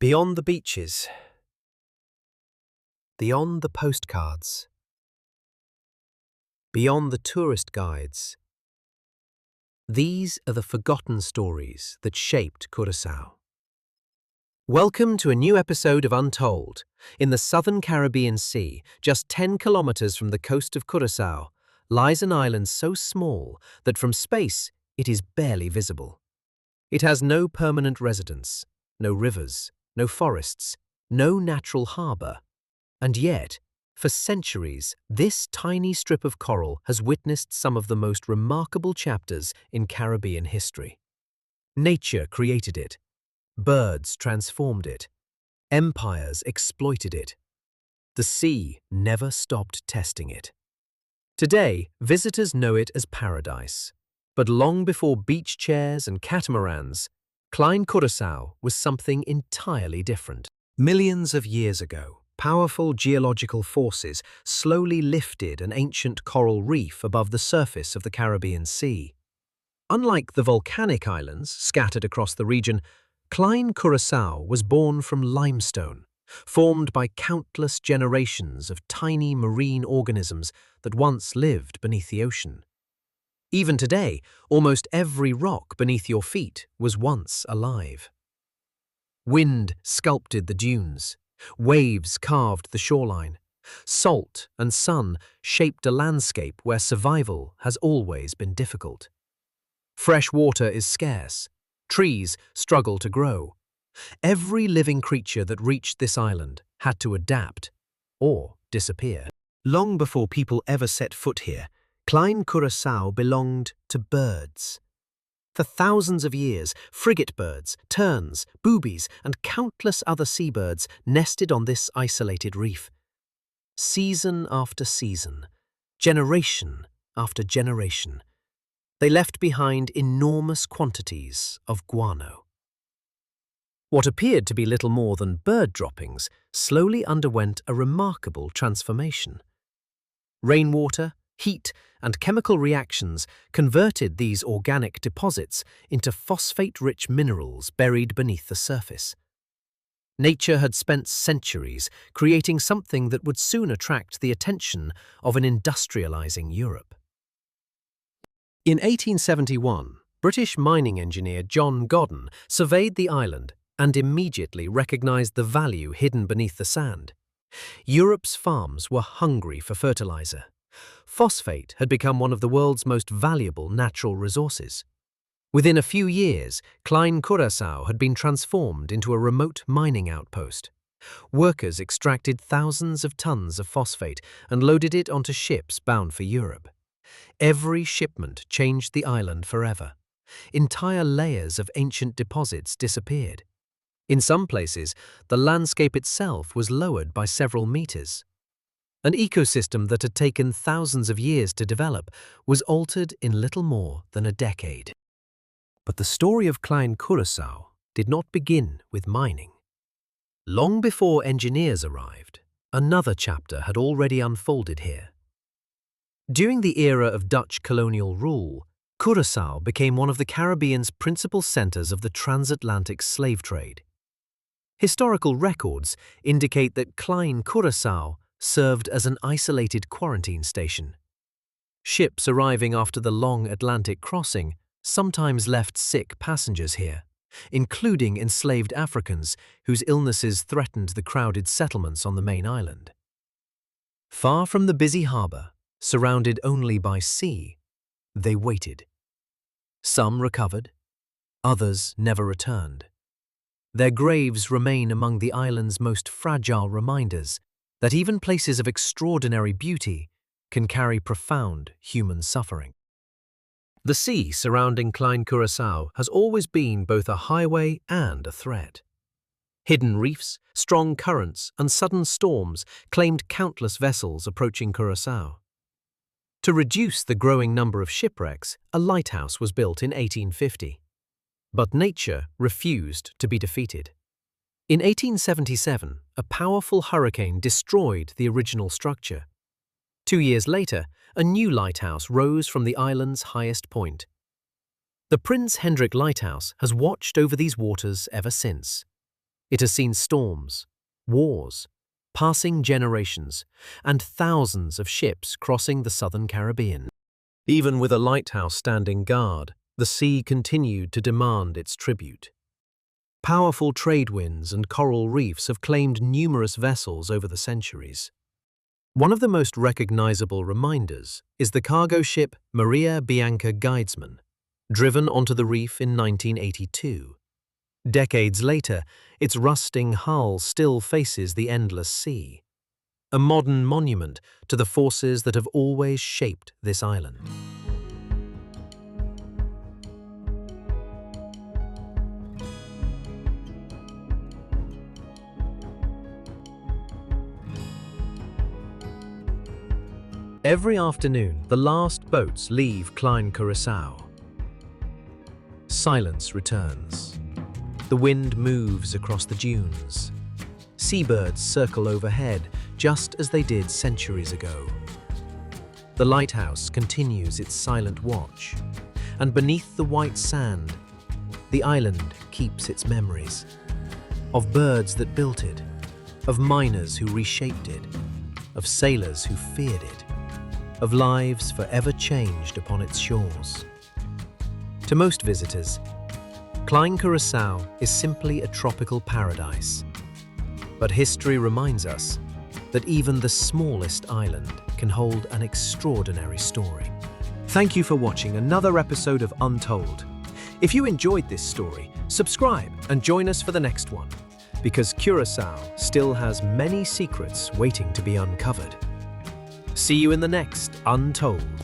Beyond the beaches, beyond the postcards, beyond the tourist guides, these are the forgotten stories that shaped Curaçao. Welcome to a new episode of Untold. In the southern Caribbean Sea, just 10 kilometers from the coast of Curaçao, lies an island so small that from space it is barely visible. It has no permanent residents, no rivers, no forests, no natural harbour. And yet, for centuries, this tiny strip of coral has witnessed some of the most remarkable chapters in Caribbean history. Nature created it. Birds transformed it. Empires exploited it. The sea never stopped testing it. Today, visitors know it as paradise. But long before beach chairs and catamarans, Klein Curaçao was something entirely different. Millions of years ago, powerful geological forces slowly lifted an ancient coral reef above the surface of the Caribbean Sea. Unlike the volcanic islands scattered across the region, Klein Curaçao was born from limestone, formed by countless generations of tiny marine organisms that once lived beneath the ocean. Even today, almost every rock beneath your feet was once alive. Wind sculpted the dunes. Waves carved the shoreline. Salt and sun shaped a landscape where survival has always been difficult. Fresh water is scarce. Trees struggle to grow. Every living creature that reached this island had to adapt or disappear. Long before people ever set foot here, Klein Curaçao belonged to birds. For thousands of years, frigate birds, terns, boobies, and countless other seabirds nested on this isolated reef. Season after season, generation after generation, they left behind enormous quantities of guano. What appeared to be little more than bird droppings slowly underwent a remarkable transformation. Rainwater, heat, and chemical reactions converted these organic deposits into phosphate-rich minerals buried beneath the surface. Nature had spent centuries creating something that would soon attract the attention of an industrializing Europe. In 1871, British mining engineer John Godden surveyed the island and immediately recognized the value hidden beneath the sand. Europe's farms were hungry for fertilizer. Phosphate had become one of the world's most valuable natural resources. Within a few years, Klein Curaçao had been transformed into a remote mining outpost. Workers extracted thousands of tons of phosphate and loaded it onto ships bound for Europe. Every shipment changed the island forever. Entire layers of ancient deposits disappeared. In some places, the landscape itself was lowered by several meters. An ecosystem that had taken thousands of years to develop was altered in little more than a decade. But the story of Klein Curaçao did not begin with mining. Long before engineers arrived, another chapter had already unfolded here. During the era of Dutch colonial rule, Curaçao became one of the Caribbean's principal centers of the transatlantic slave trade. Historical records indicate that Klein Curaçao served as an isolated quarantine station. Ships arriving after the long Atlantic crossing sometimes left sick passengers here, including enslaved Africans whose illnesses threatened the crowded settlements on the main island. Far from the busy harbour, surrounded only by sea, they waited. Some recovered, others never returned. Their graves remain among the island's most fragile reminders that even places of extraordinary beauty can carry profound human suffering. The sea surrounding Klein Curaçao has always been both a highway and a threat. Hidden reefs, strong currents, and sudden storms claimed countless vessels approaching Curaçao. To reduce the growing number of shipwrecks, a lighthouse was built in 1850. But nature refused to be defeated. In 1877, a powerful hurricane destroyed the original structure. 2 years later, a new lighthouse rose from the island's highest point. The Prince Hendrik Lighthouse has watched over these waters ever since. It has seen storms, wars, passing generations, and thousands of ships crossing the southern Caribbean. Even with a lighthouse standing guard, the sea continued to demand its tribute. Powerful trade winds and coral reefs have claimed numerous vessels over the centuries. One of the most recognizable reminders is the cargo ship Maria Bianca Guidesman, driven onto the reef in 1982. Decades later, its rusting hull still faces the endless sea, a modern monument to the forces that have always shaped this island. Every afternoon, the last boats leave Klein Curaçao. Silence returns. The wind moves across the dunes. Seabirds circle overhead just as they did centuries ago. The lighthouse continues its silent watch, and beneath the white sand, the island keeps its memories of birds that built it, of miners who reshaped it, of sailors who feared it, of lives forever changed upon its shores. To most visitors, Klein Curaçao is simply a tropical paradise. But history reminds us that even the smallest island can hold an extraordinary story. Thank you for watching another episode of Untold. If you enjoyed this story, subscribe and join us for the next one, because Curaçao still has many secrets waiting to be uncovered. See you in the next Untold.